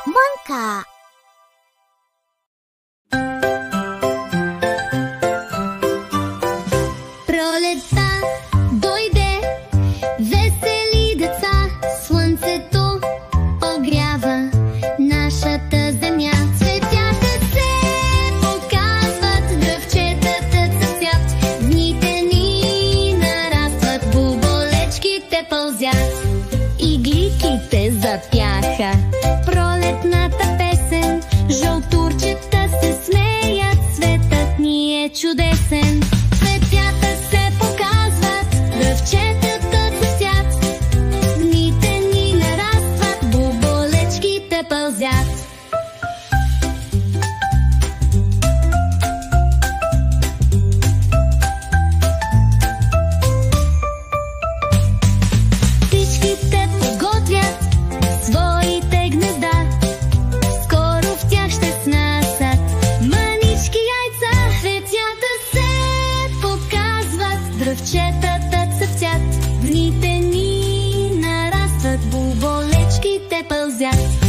Монка. Пролетта дойде, весели деца, слънцето огрява нашата земя. Цветята се показват, дръвчетата цъфтят, дните ни нарастват, буболечките пълзят, игликите запяха пролетната песен, жълтурчета се смеят, светът ни е чудесен. Цветята се показват, дръвчетата цъфтят, дните ни нарастват, буболечките пълзят. Птичките подготвят своите гнезда, скоро в тях ще снасят мънички яйца. Цветята се показват, дръвчетата цъфтят, дните ни нарастват, буболечките пълзят.